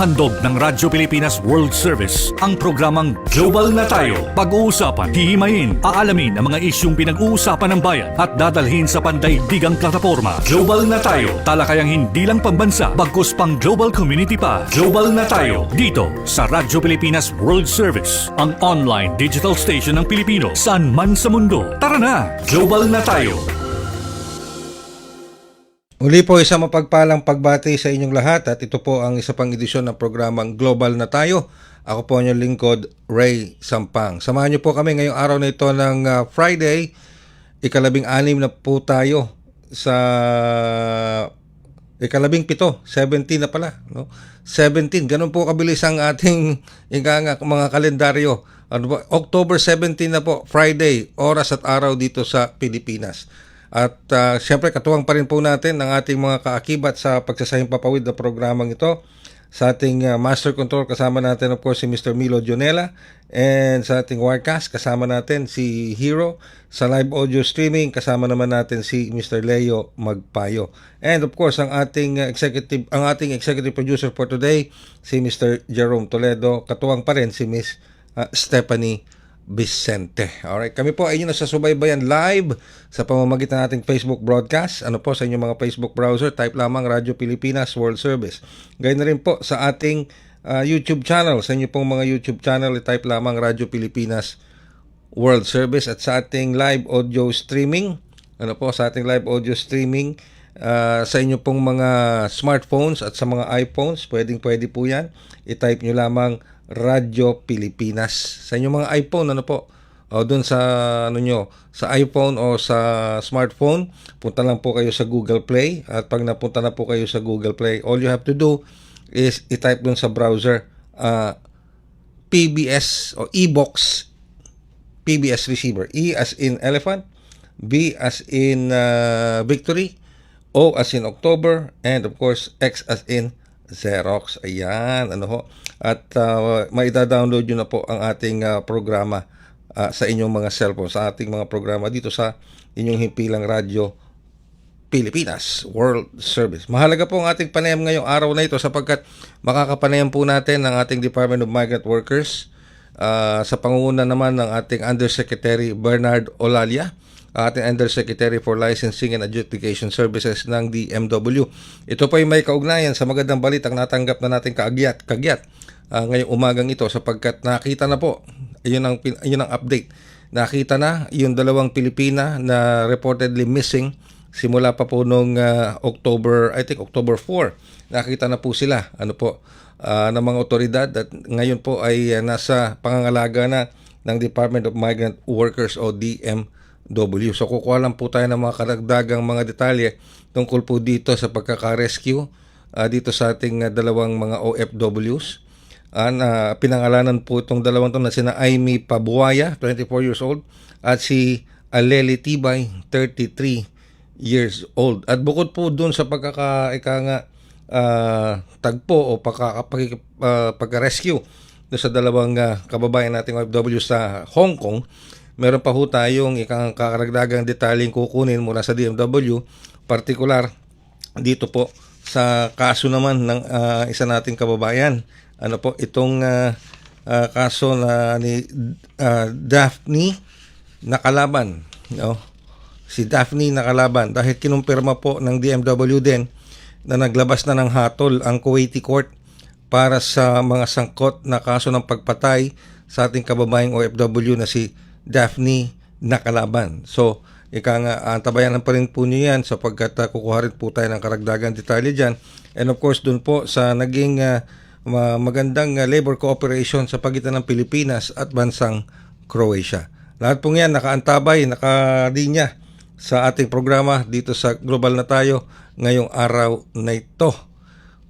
Handog ng Radyo Pilipinas World Service ang programang Global na Tayo. Pag-uusapan, hihimayin, aalamin ang mga isyung pinag-uusapan ng bayan at dadalhin sa pandaigdigang plataforma. Global na Tayo, talakayang hindi lang pambansa, bagkus pang global community pa. Global na Tayo, dito sa Radyo Pilipinas World Service, ang online digital station ng Pilipino saan man sa mundo. Tara na, Global na Tayo! Muli po isang mapagpalang pagbati sa inyong lahat at ito po ang isa pang edisyon ng programang Global na Tayo. Ako po ang inyong lingkod, Ray Sampang. Samahan niyo po kami ngayong araw na ito ng Friday, ika-16 na po tayo sa ika-17, 17 na pala. No? 17, ganun po kabilis ang ating mga kalendaryo. October 17 na po, Friday, oras at araw dito sa Pilipinas. At siyempre katuwang pa rin po natin ang ating mga kaakibat sa pagsasahing papawid na programang ito. Sa ating Master Control kasama natin of course si Mr. Milo Jonela, and sa ating Wirecast kasama natin si Hero. Sa live audio streaming kasama naman natin si Mr. Leo Magpayo. And of course ang ating executive producer for today si Mr. Jerome Toledo. Katuwang pa rin si Miss Stephanie Vicente. Alright, kami po ay inyo nasasubaybayan live sa pamamagitan ng ating Facebook broadcast. Ano po sa inyong mga Facebook browser, type lamang Radyo Pilipinas World Service. Gayun na rin po sa ating YouTube channel. Sa inyo pong mga YouTube channel, type lamang Radyo Pilipinas World Service. At sa ating live audio streaming, ano po sa ating live audio streaming sa inyo pong mga smartphones at sa mga iPhones, pwede po yan. I-type nyo lamang Radyo Pilipinas. Sa inyong mga iPhone, ano po? O doon sa sa iPhone o sa smartphone, punta lang po kayo sa Google Play. At pag napunta na po kayo sa Google Play, all you have to do is i-type doon sa browser PBS o e-box PBS receiver. E as in elephant, B as in victory, O as in October, and of course X as in Xerox. Ayan, ano ho. At maida-download nyo na po ang ating programa sa inyong mga cellphone, sa ating mga programa dito sa inyong himpilang Radyo Pilipinas World Service. Mahalaga po ang ating panayam ngayong araw na ito sapagkat makakapanayam po natin ang ating Department of Migrant Workers sa pangunguna naman ng ating Undersecretary Bernard Olalia, ating Undersecretary for Licensing and Adjudication Services ng DMW. Ito po ay may kaugnayan sa magandang balitang natanggap na nating kagyat ngayong umagang ito sapagkat nakita na po, yun ang update. Nakita na yung dalawang Pilipina na reportedly missing simula pa po nung October 4. Nakita na po sila ng mga otoridad at ngayon po ay nasa pangangalaga na ng Department of Migrant Workers o DMW. So kukuha lang po tayo ng mga karagdagang mga detalye tungkol po dito sa pagkaka-rescue dito sa ating dalawang mga OFWs. Pinangalanan po itong dalawang na sina Aimee Pabuaya, 24 years old, at si Aleli Tibay, 33 years old. At bukod po dun sa tagpo o pagka-rescue sa dalawang kababayan nating OFW sa Hong Kong, meron pa ho tayong kakaragdagang detalyeng kukunin mula sa DMW, partikular dito po sa kaso naman ng isa nating kababayan. Itong kaso na ni Daphne Nakalaban. Si Daphne Nakalaban, dahil kinumpirma po ng DMW din na naglabas na ng hatol ang Kuwaiti Court para sa mga sangkot na kaso ng pagpatay sa ating kababayang OFW na si Daphne Nakalaban. So, antabayanan pa rin po niyo yan sapagkat kukuha rin po tayo ng karagdagang detalye dyan. And of course, dun po sa naging magandang labor cooperation sa pagitan ng Pilipinas at bansang Croatia. Lahat pong yan nakaantabay, nakalinya sa ating programa dito sa Global na Tayo ngayong araw na ito.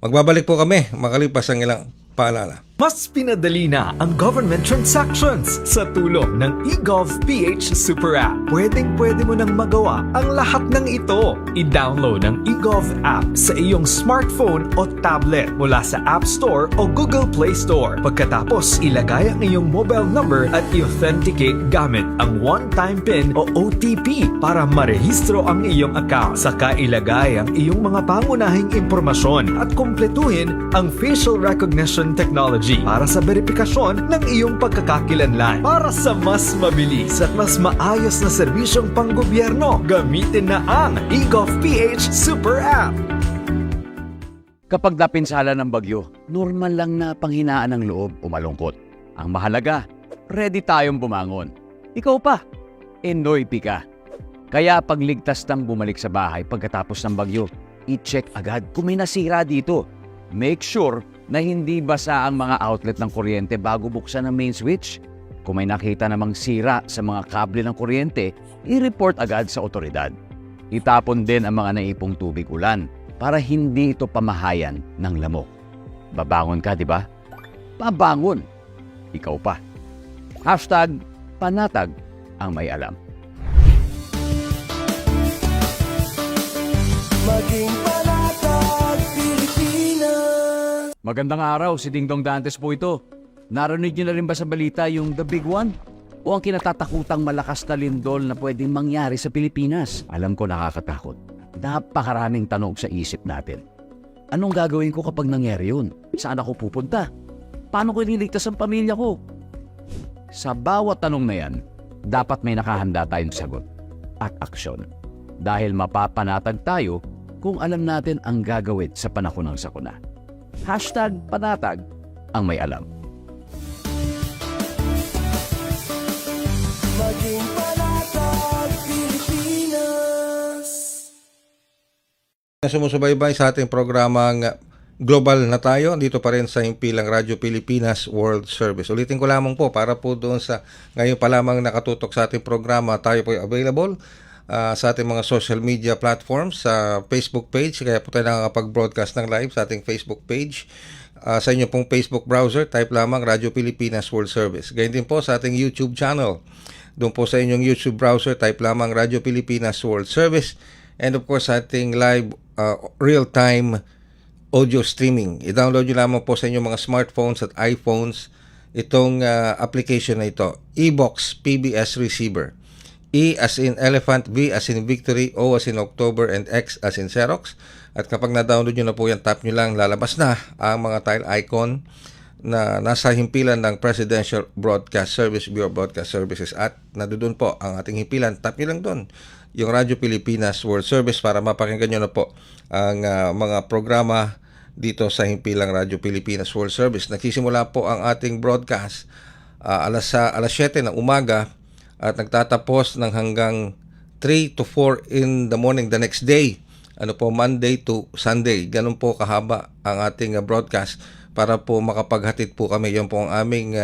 Magbabalik po kami makalipas ang ilang paalala. Mas pinadali na ang government transactions sa tulong ng eGovPH Super App. Pwedeng-pwede mo nang magawa ang lahat ng ito. I-download ang eGov app sa iyong smartphone o tablet mula sa App Store o Google Play Store. Pagkatapos, ilagay ang iyong mobile number at i-authenticate gamit ang one-time PIN o OTP para marehistro ang iyong account. Saka ilagay ang iyong mga pangunahing impormasyon at kumpletuhin ang facial recognition technology para sa verifikasyon ng iyong pagkakakilanlan. Para sa mas mabilis at mas maayos na serbisyong panggobyerno, gamitin na ang eGovPH Super App. Kapag napinsala ng bagyo, normal lang na panghinaan ng loob o malungkot. Ang mahalaga, ready tayong bumangon. Ikaw pa, Enoy ka. Kaya pagligtas ng bumalik sa bahay pagkatapos ng bagyo, i-check agad kung may nasira dito. Make sure na hindi basa ang mga outlet ng kuryente bago buksan ang main switch. Kung may nakita namang sira sa mga kable ng kuryente, i-report agad sa otoridad. Itapon din ang mga naipong tubig ulan para hindi ito pamahayan ng lamok. Babangon ka, di ba? Babangon. Ikaw pa. #panatag ang may alam. Maging panatag Pilipinas. Magandang araw, si Dingdong Dantes po ito. Narinig niyo na rin ba sa balita yung The Big One? O ang kinatatakutang malakas na lindol na pwedeng mangyari sa Pilipinas? Alam ko nakakatakot. Napakaraming tanong sa isip natin. Anong gagawin ko kapag nangyari yun? Saan ako pupunta? Paano ko ililigtas ang pamilya ko? Sa bawat tanong na yan, dapat may nakahanda tayong sagot at aksyon. Dahil mapapanatag tayo kung alam natin ang gagawin sa panahon ng sakuna. #panatag ang may alam. Maging panatag Pilipinas. Sumusubaybay sa ating programang Global na tayo, dito pa rin sa himpilang Radyo Pilipinas World Service. Ulitin ko lamang po para po doon sa ngayon pa lamang nakatutok sa ating programa, tayo po available sa ating mga social media platforms, sa Facebook page, kaya po tayo nakakapag-broadcast ng live sa ating Facebook page. Sa inyo pong Facebook browser, type lamang Radyo Pilipinas World Service. Ganyan din po sa ating YouTube channel. Doon po sa inyong YouTube browser, type lamang Radyo Pilipinas World Service. And of course, sa ating live real-time audio streaming. I-download nyo lamang po sa inyong mga smartphones at iPhones itong application na ito, eBox PBS Receiver. E as in elephant, V as in victory, O as in October, and X as in Xerox. At kapag na-download nyo na po yan, tap nyo lang, lalabas na ang mga tile icon na nasa himpilan ng Presidential Broadcast Service, Bureau of Broadcast Services. At nandoon po ang ating himpilan, tap nyo lang doon yung Radyo Pilipinas World Service para mapakinggan nyo na po ang mga programa dito sa himpilang Radyo Pilipinas World Service. Nagsisimula po ang ating broadcast alas 7 ng umaga at nagtatapos ng hanggang 3 to 4 in the morning the next day. Ano po, Monday to Sunday. Ganun po kahaba ang ating broadcast para po makapaghatid po kami. Yan po ang aming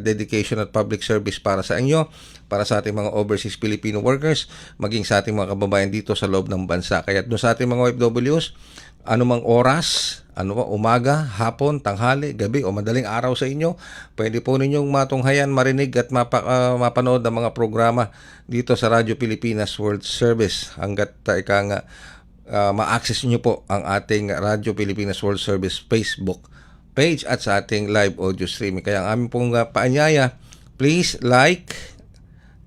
dedication at public service para sa inyo, para sa ating mga overseas Filipino workers, maging sa ating mga kababayan dito sa loob ng bansa. Kaya doon sa ating mga OFWs, anumang oras, umaga, hapon, tanghali, gabi o madaling araw sa inyo, pwede po ninyong matunghayan, marinig at mapanood ang mga programa dito sa Radyo Pilipinas World Service hanggat ma-access nyo po ang ating Radyo Pilipinas World Service Facebook page at sa ating live audio streaming. Kaya ang aming pong paanyaya, please like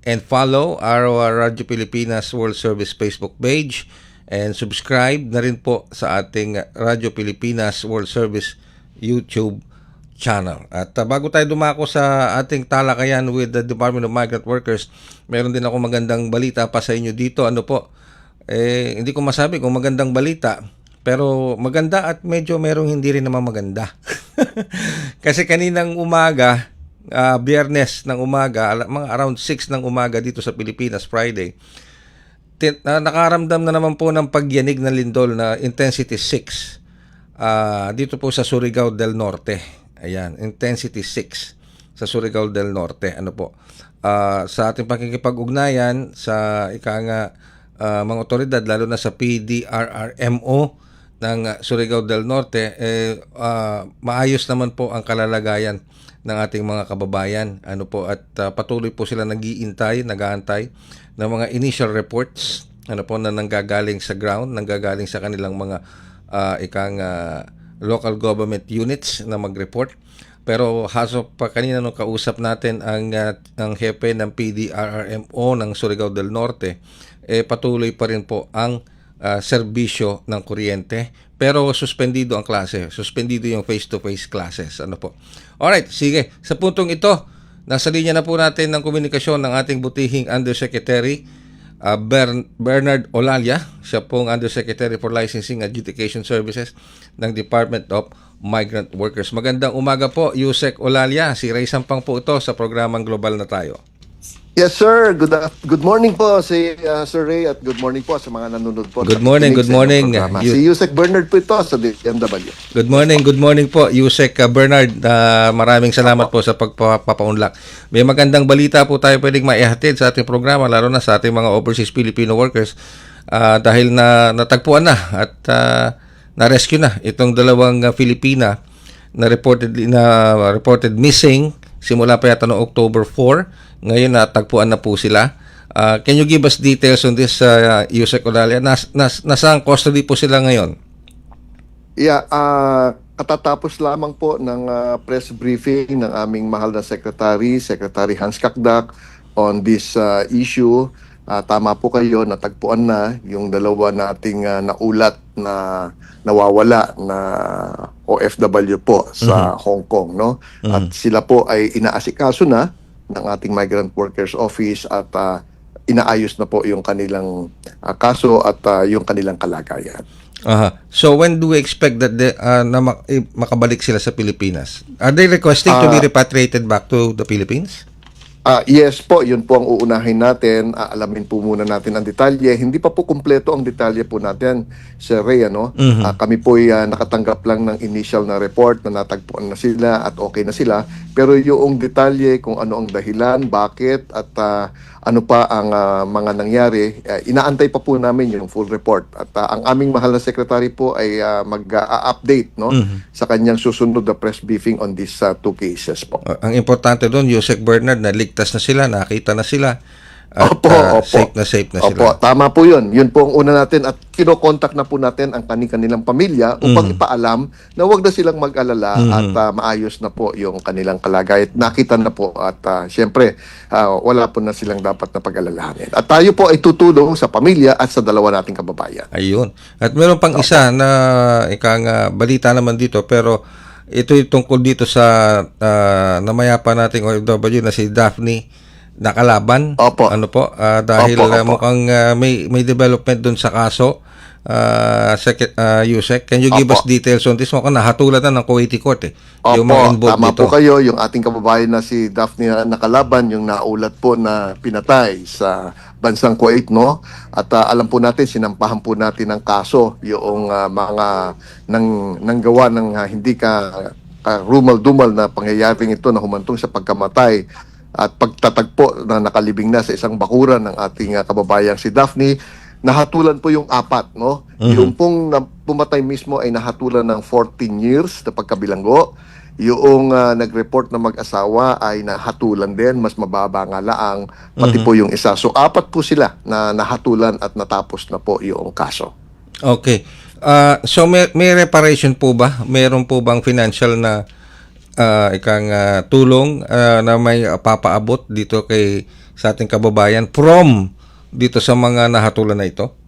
and follow our Radyo Pilipinas World Service Facebook page and subscribe na rin po sa ating Radyo Pilipinas World Service YouTube channel. At bago tayo dumako sa ating talakayan with the Department of Migrant Workers, meron din ako magandang balita pa sa inyo dito. Hindi ko masabi kung magandang balita, pero maganda at medyo merong hindi rin naman maganda. Kasi kaninang umaga, Biyernes ng umaga, mga around 6 ng umaga dito sa Pilipinas, Friday, nakaramdam na naman po ng pagyanig ng lindol na intensity 6 dito po sa Surigao del Norte. Ayan, intensity 6 sa Surigao del Norte. Sa ating pakikipag-ugnayan sa mga otoridad, lalo na sa PDRRMO ng Surigao del Norte, maayos naman po ang kalalagayan ng ating mga kababayan. Ano po, at patuloy po sila nag-aantay ng mga initial reports ano po na nanggagaling sa ground, nanggagaling sa kanilang mga local government units na mag-report. Pero haso pa kanina nung kausap natin ang hepe ng PDRRMO ng Surigao del Norte, patuloy pa rin po ang serbisyo ng kuryente, pero suspendido ang klase, suspendido yung face-to-face classes. Ano po? Alright, sige. Sa puntong ito, nasa linya na po natin ng komunikasyon ng ating butihing Undersecretary Bernard Olalia. Siya pong Undersecretary for Licensing and Adjudication Services ng Department of Migrant Workers. Magandang umaga po, Yusek Olalia. Si Ray Sampang po ito sa programang Global na Tayo. Yes, sir. Good morning po si Sir Ray at good morning po sa mga nanonood po. Good morning, good morning. Si Yusek Bernard po ito sa DMW. Good morning po, Yusek Bernard. Maraming salamat po sa pagpapaunlak. May magandang balita po tayo pwedeng maihatid sa ating programa, lalo na sa ating mga overseas Filipino workers dahil natagpuan na at na-rescue na itong dalawang Filipina na reported missing simula pa yata noong October 4. Ngayon natagpuan na po sila. Can you give us details on this, Yusek Olalia? Nasaan custody po sila ngayon? Yeah, katatapos lamang po ng press briefing ng aming mahal na Secretary Hans Kakdak on this issue. Tama po kayo, natagpuan na yung dalawa nating naulat na nawawala na OFW po sa Hong Kong, no? At sila po ay inaasikaso na ng ating Migrant Workers Office at inaayos na po yung kanilang kaso at yung kanilang kalagayan. So when do we expect that makabalik sila sa Pilipinas? Are they requesting to be repatriated back to the Philippines? Yes po, yun po ang uunahin natin. Alamin po muna natin ang detalye. Hindi pa po kumpleto ang detalye po natin, Sir Ray. Ano? Kami po ay nakatanggap lang ng initial na report na natagpuan na sila at okay na sila. Pero yung detalye kung ano ang dahilan, bakit at ano pa ang mga nangyari, inaantay pa po namin yung full report. At ang aming mahal na secretary po ay mag-update sa kanyang susunod na press briefing on these two cases po. Ang importante doon, Yusek Bernard, na ligtas na sila, nakita na sila. At, Opo. safe na sila. Opo, tama po yun. Yun po ang una natin at kinokontak na po natin ang kanilang pamilya upang ipaalam na huwag na silang mag-alala at maayos na po yung kanilang kalagayan. Nakita na po at syempre wala po na silang dapat na pag-alalahanin. At tayo po ay tutulong sa pamilya at sa dalawa nating kababayan. Ayun. At meron pang isa na balita naman dito, pero ito yung tungkol dito sa namayapa nating OFW na si Daphne Nakalaban. Opo. Ano po? Dahil Opo. mukhang may development dun sa kaso. Yusek, can you give Opo. us details on this? Mukhang nahatulan na ng Kuwaiti Court yung mga Opo, involved tama dito. po kayo. Yung ating kababayan na si Daphne Nakalaban, yung naulat po na pinatay sa bansang Kuwait, no? At alam po natin, sinampahan po natin ng kaso yung mga nanggawa ng hindi rumal-dumal na pangyayaring ito na humantong sa pagkamatay at pagtatagpo na nakalibing na sa isang bakuran ng ating kababayang si Daphne. Nahatulan po yung apat, no? Yung pong pumatay mismo ay nahatulan ng 14 years na pagkabilanggo. Yung nag-report na mag-asawa ay nahatulan din, mas mababa nga laang, pati po yung isa. So apat po sila na nahatulan at natapos na po yung kaso. Okay. So may reparation po ba? Meron po bang financial na tulong na may papaabot dito sa ating kababayan from dito sa mga nahatulan na ito?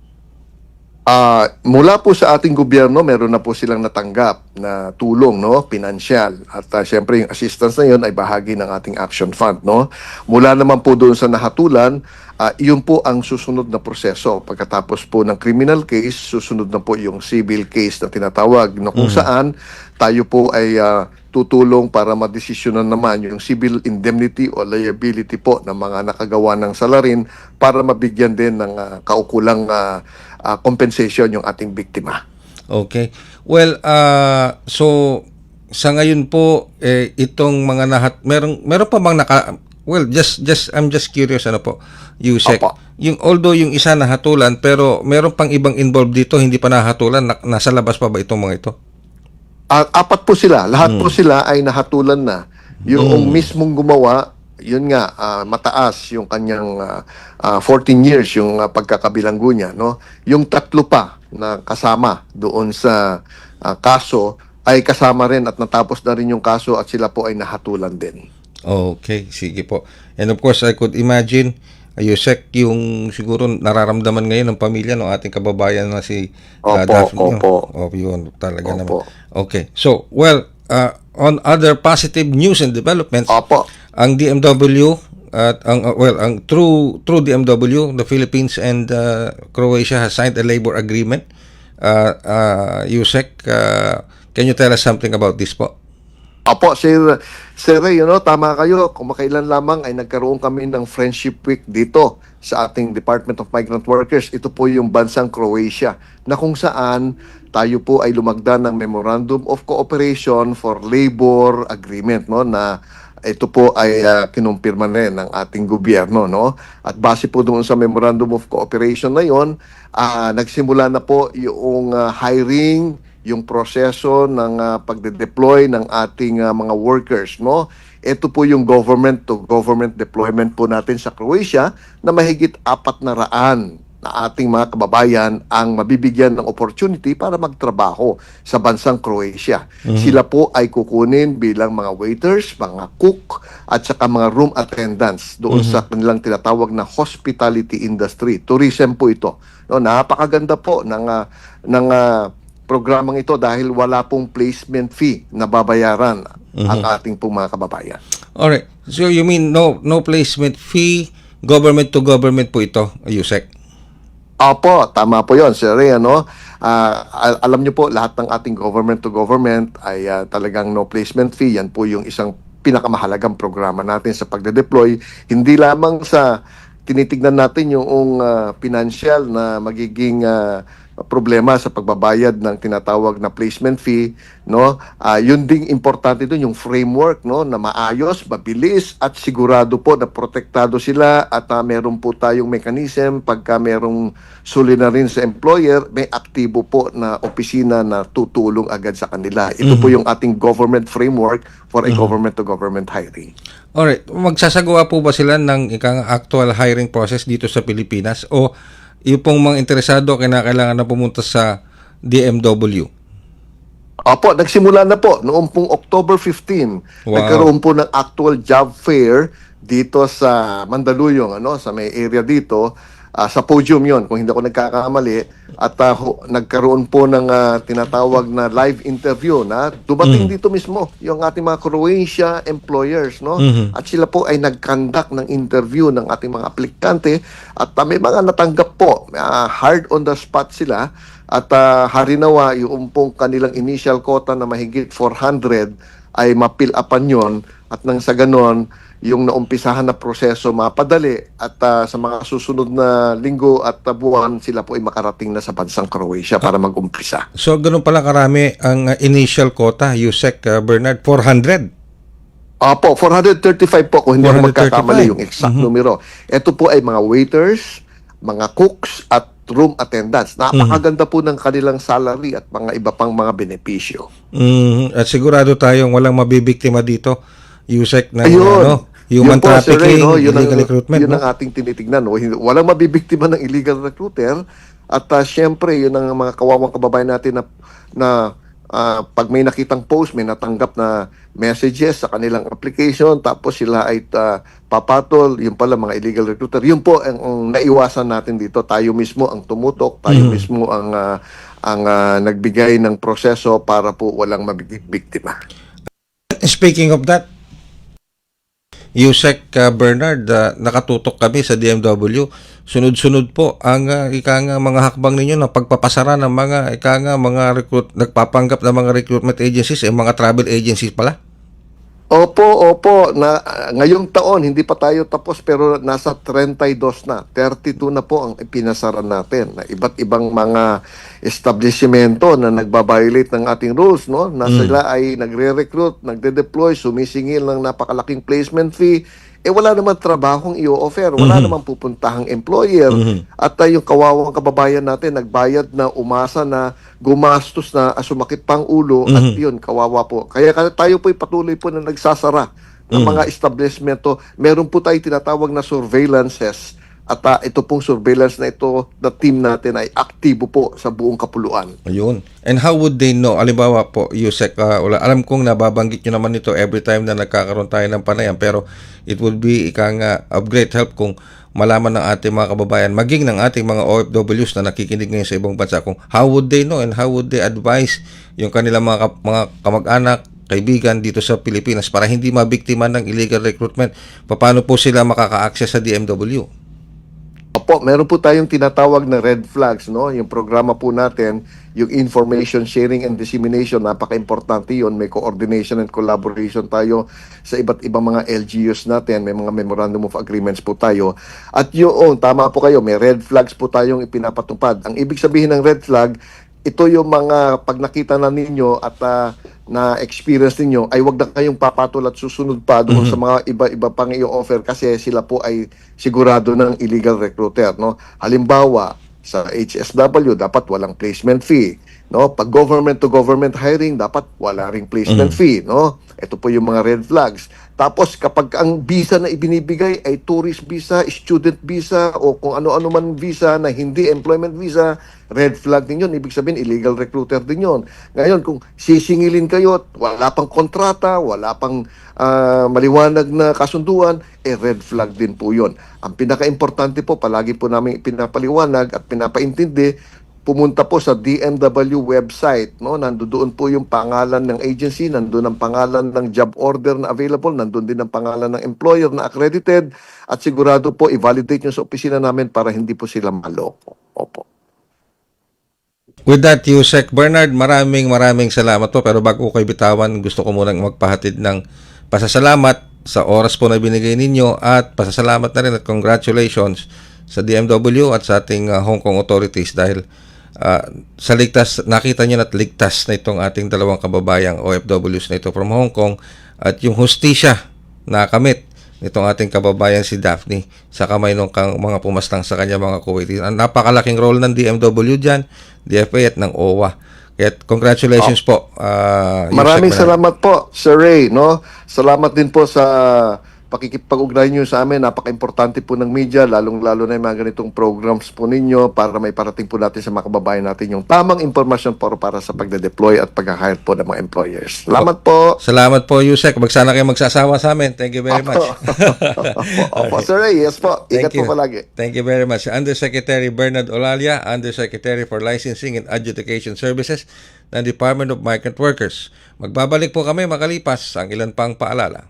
Mula po sa ating gobyerno, meron na po silang natanggap na tulong, no, pinansyal. At syempre yung assistance na yun ay bahagi ng ating action fund, no. Mula naman po doon sa nahatulan, yun po ang susunod na proseso. Pagkatapos po ng criminal case, susunod na po yung civil case na tinatawag, no, kung saan tayo po ay tutulong para madesisyonan naman yung civil indemnity o liability po ng mga nakagawa ng salarin para mabigyan din ng kaukulang compensation yung ating biktima. Okay. Well, so sa ngayon po itong mga meron pa bang Well, I'm just curious ano po, Yusek. Opo. Although yung isa nahatulan pero meron pang ibang involved dito hindi pa nahatulan, nasa labas pa ba itong mga ito? Apat po sila. Lahat po sila ay nahatulan na. Yung mismong gumawa, yun nga, mataas yung kanyang 14 years yung pagkakabilanggo niya. No? Yung tatlo pa na kasama doon sa kaso ay kasama rin at natapos na rin yung kaso at sila po ay nahatulan din. Okay, sige po. And of course, I could imagine, Yusek, yung siguro nararamdaman ngayon ng pamilya ng ating kababayan na si Daphne. Yun, talaga naman. Okay. So, well, on other positive news and developments, Opo. ang DMW at ang through DMW, the Philippines and Croatia has signed a labor agreement. Yusek, can you tell us something about this po? Apo, Sir Ray, tama kayo. Kumakailan lamang ay nagkaroon kami ng Friendship Week dito sa ating Department of Migrant Workers. Ito po yung bansang Croatia na kung saan tayo po ay lumagda ng Memorandum of Cooperation for Labor Agreement, no, na ito po ay kinumpirma rin ng ating gobyerno, no? At base po doon sa Memorandum of Cooperation na yon, nagsimula na po yung hiring, yung proseso ng pagde-deploy ng ating mga workers, no? Ito po yung government to government deployment po natin sa Croatia na mahigit 400 na ating mga kababayan ang mabibigyan ng opportunity para magtrabaho sa bansang Croatia. Sila po ay kukunin bilang mga waiters, mga cook, at saka mga room attendants doon sa kanilang tinatawag na hospitality industry. Tourism po ito. No, napakaganda po ng programang ito dahil wala pong placement fee na babayaran ang ating pong mga kababayan. Alright. So you mean no placement fee, government to government po ito, Yusek? Opo, tama po yon, Sir Ray, alam niyo po, lahat ng ating government to government ay talagang no placement fee. Yan po yung isang pinakamahalagang programa natin sa pagde-deploy. Hindi lamang sa tinitignan natin yung financial na magiging problema sa pagbabayad ng tinatawag na placement fee, no? Yun ding importante doon yung framework, no, na maayos, mabilis at sigurado po na protektado sila at meron po tayong mechanism pagka merong suli na rin sa employer, may aktibo po na opisina na tutulong agad sa kanila. Ito po yung ating government framework for a government to government hiring. Alright, magsasagawa po ba sila ng actual hiring process dito sa Pilipinas o yung pong mga interesado kinakailangan na pumunta sa DMW? Opo, nagsimula na po noong pong October 15. Wow. Nagkaroon po ng actual job fair dito sa Mandaluyong, sa may area dito. Sa podium yon kung hindi ako nagkakamali, at nagkaroon po ng tinatawag na live interview na dumating dito mismo yung ating mga Croatia employers, no? At sila po ay nag-conduct ng interview ng ating mga aplikante at may mga natanggap po, hard on the spot sila at harinawa yung pong kanilang initial quota na mahigit 400 ay mapil upan yon at nang sa ganon yung naumpisahan na proseso mapadali at sa mga susunod na linggo at buwan sila po ay makarating na sa bansang Croatia para mag-umpisa. So, ganun pala karami ang initial quota, Yusek, Bernard, 400? Opo, 435 po kung hindi ako 435. magkakamali yung exact numero. Ito po ay mga waiters, mga cooks at room attendants. Napakaganda po ng kanilang salary at mga iba pang mga benepisyo. At sigurado tayong walang mabibiktima dito, Yusek, na Ayun. human Yun po, Sir Ray, trafficking, yun illegal recruitment. Yun ang ating tinitignan. No? Walang mabibiktima ng illegal recruiter. At syempre, yun ang mga kawawang kababayan natin na pag may nakitang post, may natanggap na messages sa kanilang application, tapos sila ay papatol, yun pala mga illegal recruiter. Yun po ang naiwasan natin dito. Tayo mismo ang tumutok, tayo mismo ang nagbigay ng proseso para po walang mabiktima. Speaking of that, Yusek, Bernard, nakatutok kami sa DMW. Sunod-sunod po ang mga hakbang ninyo na pagpapasara ng mga nagpapanggap na mga recruitment agencies, mga travel agencies pala. Opo. Ngayong taon, hindi pa tayo tapos pero nasa 32 na. 32 na po ang ipinasara natin. Na iba't ibang mga establishmento na nagbabiolate ng ating rules, no? Na sila ay nagre-recruit, nagde-deploy, sumisingil ng napakalaking placement fee. wala naman trabahong i-offer, wala naman pupuntahang employer. At yung kawawang kababayan natin, nagbayad na, umasa na, gumastos na, sumakit pang ulo, at yun, kawawa po. Kaya tayo po'y patuloy po na nagsasara ng mga establishmento. Meron po tayo tinatawag na surveillances. At ito pong surveillance na ito, na team natin ay aktibo po sa buong kapuluan. Ayun. And how would they know? Alimbawa po, Yusek, alam kong nababanggit nyo naman ito every time na nagkakaroon tayo ng panayam, pero it would be of great help kung malaman ng ating mga kababayan, maging ng ating mga OFWs na nakikinig ngayon sa ibang bansa, kung how would they know and how would they advise yung kanilang mga kamag-anak, kaibigan dito sa Pilipinas para hindi mabiktima ng illegal recruitment. Paano po sila makaka-access sa DMW? Opo, meron po tayong tinatawag na red flags, no? Yung programa po natin, yung information sharing and dissemination, napaka-importante yun. May coordination and collaboration tayo sa iba't ibang mga LGUs natin. May mga memorandum of agreements po tayo. At yun, tama po kayo, may red flags po tayong ipinapatupad. Ang ibig sabihin ng red flag, ito yung mga pag nakita na ninyo at na-experience ninyo, ay wag na kayong papatol at susunod pa doon sa mga iba-iba pang i-offer kasi sila po ay sigurado ng illegal recruiter. No? Halimbawa, sa HSW, dapat walang placement fee. No? Pag government to government hiring, dapat wala ring placement fee. No? Ito po yung mga red flags. Tapos kapag ang visa na ibinibigay ay tourist visa, student visa, o kung ano-ano man visa na hindi employment visa, red flag din yun. Ibig sabihin, illegal recruiter din yun. Ngayon, kung sisingilin kayo at wala pang kontrata, wala pang maliwanag na kasunduan, red flag din po yun. Ang pinaka-importante po, palagi po namin pinapaliwanag at pinapaintindi, pumunta po sa DMW website, no? Nandoon po yung pangalan ng agency, nandoon ang pangalan ng job order na available, nandoon din ang pangalan ng employer na accredited, at sigurado po i-validate nyo sa opisina namin para hindi po sila maloko. Opo. With that, Yusek Bernard, maraming salamat po. Pero bago ko kayo bitawan, gusto ko munang magpahatid ng pasasalamat sa oras po na binigay ninyo, at pasasalamat na rin at congratulations sa DMW at sa ating Hong Kong authorities dahil sa ligtas, nakita niyo na't ligtas na itong ating dalawang kababayang OFWs na ito from Hong Kong, at yung hustisya na kamit nitong ating kababayan si Daphne sa kamay ng mga pumastang sa kanya mga Kuwaitis. Ang napakalaking role ng DMW dyan, DFA at ng OWA. Kaya congratulations po. Maraming Yusek Bernard. salamat po, Sir Ray. No? Salamat din po sa pakikipag-ugnayan nyo sa amin. Napaka-importante po ng media, lalong-lalo na yung mga ganitong programs po ninyo para may parating po natin sa mga kababayan natin yung tamang impormasyon para sa pagde-deploy at pag-hire po ng mga employers. Salamat po. Salamat po, Yusek. Sana kayo magsasawa sa amin. Thank you very much. Opo, Sir Ray. Yes po. Ingat po palagi. Thank you very much. Undersecretary Bernard Olalia, Undersecretary for Licensing and Adjudication Services ng Department of Migrant Workers. Magbabalik po kami makalipas ang ilan pang paalala.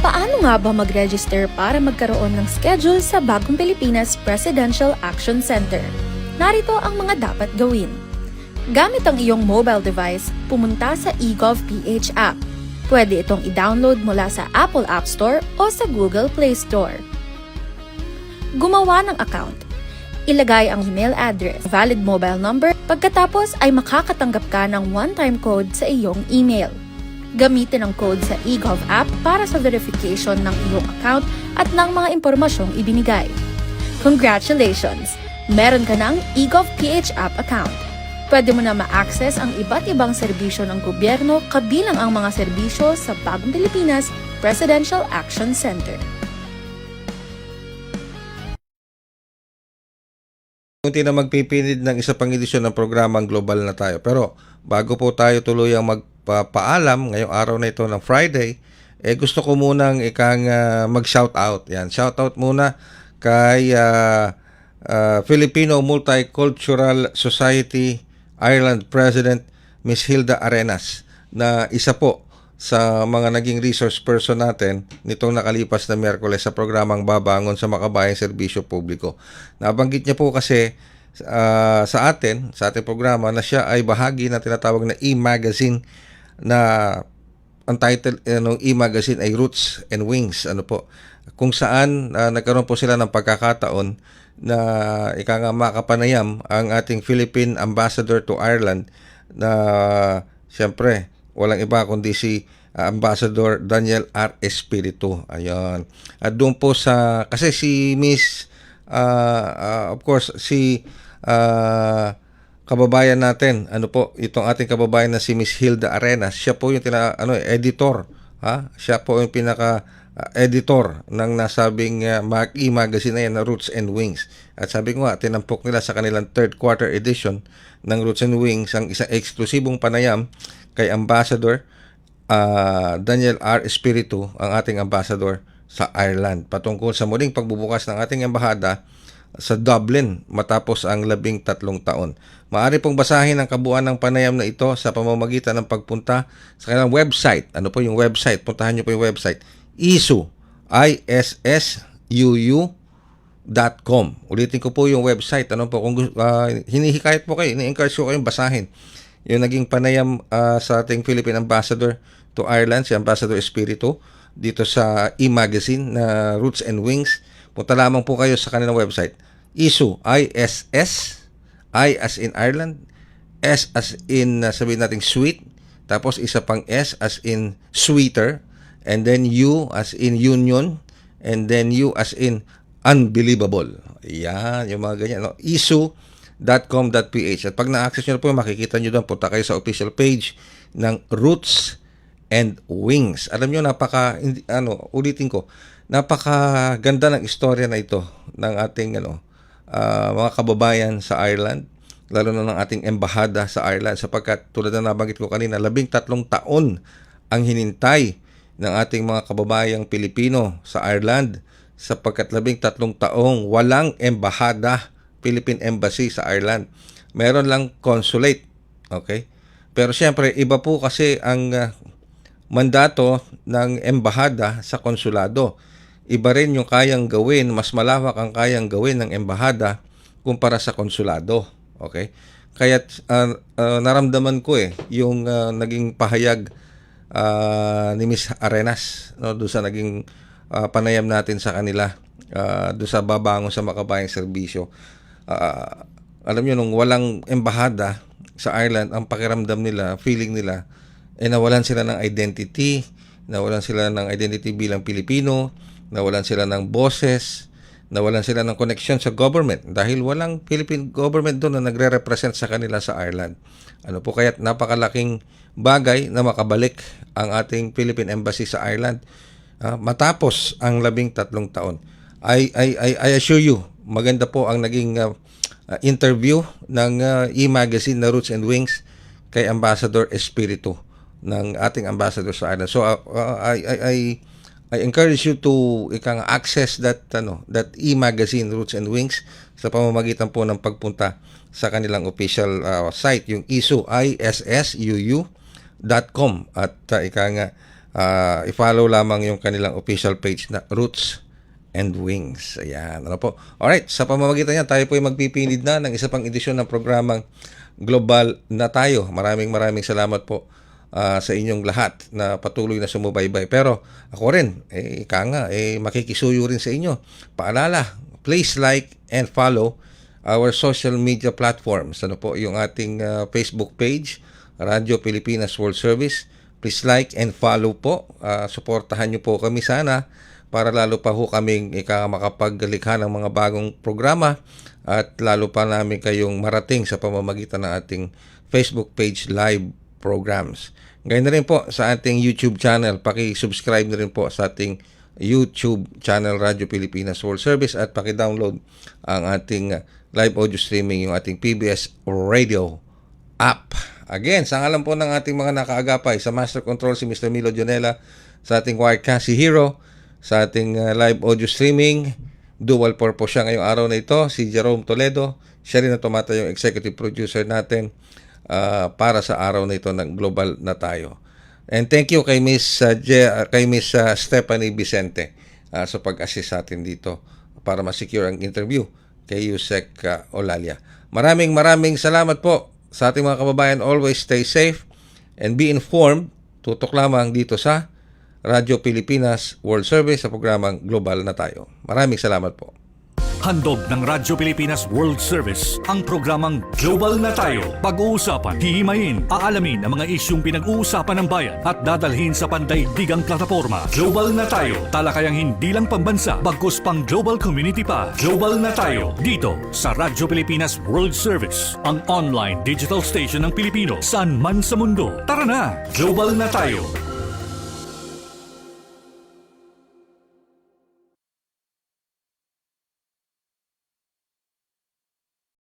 Paano nga ba mag-register para magkaroon ng schedule sa Bagong Pilipinas Presidential Action Center? Narito ang mga dapat gawin. Gamit ang iyong mobile device, pumunta sa eGovPH app. Pwede itong i-download mula sa Apple App Store o sa Google Play Store. Gumawa ng account. Ilagay ang email address, valid mobile number, pagkatapos ay makakatanggap ka ng one-time code sa iyong email. Gamitin ang code sa eGov app para sa verification ng iyong account at ng mga impormasyong ibinigay. Congratulations! Meron ka ng eGovPH app account. Pwede mo na ma-access ang iba't ibang serbisyo ng gobyerno kabilang ang mga serbisyo sa Bagong Pilipinas Presidential Action Center. Unti na magpipinid ng isa pang edisyon ng programang Global na Tayo. Pero bago po tayo tuluyang magpapaalam ngayong araw na ito ng Friday, gusto ko munang mag-shoutout. Yan, shoutout muna kay Filipino Multicultural Society Ireland President Miss Hilda Arenas, na isa po sa mga naging resource person natin nitong nakalipas na Miyerkules sa programang Babangon sa Makabayang Serbisyo Publiko. Nabanggit niya po kasi sa ating programa na siya ay bahagi na tinatawag na e-magazine, na ang title ng e-magazine ay Roots and Wings, kung saan nagkaroon po sila ng pagkakataon na makapanayam ang ating Philippine Ambassador to Ireland, na siyempre walang iba kundi si Ambassador Daniel R. Espiritu. Ayun. At doon po sa, kasi si Miss, of course, si kababayan natin, itong ating kababayan na si Miss Hilda Arenas, siya po yung editor, siya po yung pinaka editor ng nasabing e-magazine na yan na Roots and Wings. At sabi ko nga, tinampok nila sa kanilang third quarter edition ng Roots and Wings ang isang eksklusibong panayam kay Ambassador Daniel R. Espiritu, ang ating ambassador sa Ireland, patungkol sa muling pagbubukas ng ating embahada sa Dublin matapos ang 13 taon. Maaari pong basahin ang kabuuan ng panayam na ito sa pamamagitan ng pagpunta sa kanilang website. Ano po yung website? Puntahan nyo po yung website. isuu.com. Ulitin ko po yung website. Kung hinihikayat po kayo, ini-encourage ko kayong basahin yung naging panayam sa ating Philippine Ambassador to Ireland, si Ambassador Espiritu, dito sa e-magazine na Roots and Wings. Punta lamang po kayo sa kanilang website. ISU, ISS, I as in Ireland, S as in, sabihin natin sweet, tapos isa pang S as in sweeter, and then U as in union, and then U as in unbelievable. Yan, yung mga ganyan. isu.com.ph. At pag na-access nyo na po, makikita nyo doon, punta kayo sa official page ng Roots and Wings. Alam nyo, ulitin ko, napakaganda ng istorya na ito ng ating mga kababayan sa Ireland, lalo na ng ating embahada sa Ireland, sapagkat tulad na nabanggit ko kanina, 13 taon ang hinintay ng ating mga kababayang Pilipino sa Ireland, sapagkat 13 taong walang embahada, Philippine Embassy sa Ireland. Meron lang consulate. Okay? Pero siyempre, iba po kasi ang mandato ng embahada sa konsulado. Iba rin yung kayang gawin, mas malawak ang kayang gawin ng embahada kumpara sa konsulado. Okay? Kaya naramdaman ko yung naging pahayag ni Miss Arenas, doon sa naging panayam natin sa kanila, doon sa babangon sa makabayang serbisyo. Alam nyo, nung walang embahada sa Ireland, ang pakiramdam nila, feeling nila, nawalan sila ng identity, bilang Pilipino, nawalan sila ng boses, nawalan sila ng connection sa government dahil walang Philippine government doon na nagre-represent sa kanila sa Ireland. Kaya't napakalaking bagay na makabalik ang ating Philippine Embassy sa Ireland matapos ang 13 taon. I assure you, maganda po ang naging interview ng e-magazine na Roots and Wings kay Ambassador Espiritu ng ating ambassador sa Ireland. So I encourage you to access that e-magazine Roots and Wings sa pamamagitan po ng pagpunta sa kanilang official site, yung isuu.com, at i-follow lamang yung kanilang official page na Roots and Wings. Ayan, po. Alright, sa pamamagitan niyan, tayo po ay magpipinid na ng isa pang edisyon ng programang Global na Tayo. Maraming salamat po sa inyong lahat na patuloy na sumubaybay. Pero ako rin, makikisuyo rin sa inyo. Paalala, please like and follow our social media platforms. Yung ating Facebook page, Radyo Pilipinas World Service. Please like and follow po. Suportahan nyo po kami sana para lalo pa ho kaming makapaglikha ng mga bagong programa at lalo pa namin kayong marating sa pamamagitan ng ating Facebook page live programs. Ngayon na rin po sa ating YouTube channel, paki-subscribe na rin po sa ating YouTube channel Radyo Pilipinas World Service at paki-download ang ating live audio streaming, yung ating PBS Radio app. Again, sa ngalan po ng ating mga nakaagapay, sa Master Control si Mr. Milo Dionela, sa ating Wirecast si Hero, sa ating live audio streaming, dual purpose siya ngayong araw na ito, si Jerome Toledo, siya rin na tumata yung executive producer natin para sa araw na ito ng Global na Tayo. And thank you kay Miss Stephanie Vicente sa pag-assist sa atin dito para ma-secure ang interview kay Yusek Olalia. Maraming salamat po sa ating mga kababayan. Always stay safe and be informed. Tutok lamang dito sa Radyo Pilipinas World Service sa programang Global na Tayo. Maraming salamat po. Handog ng Radyo Pilipinas World Service ang programang Global na Tayo. Pag-uusapan, hihimayin, aalamin ang mga isyung pinag-uusapan ng bayan at dadalhin sa pandaigdigang plataforma. Global na Tayo, talakayang hindi lang pambansa, bagkus pang global community pa. Global na Tayo, dito sa Radyo Pilipinas World Service, ang online digital station ng Pilipino saan man sa mundo. Tara na, Global na Tayo.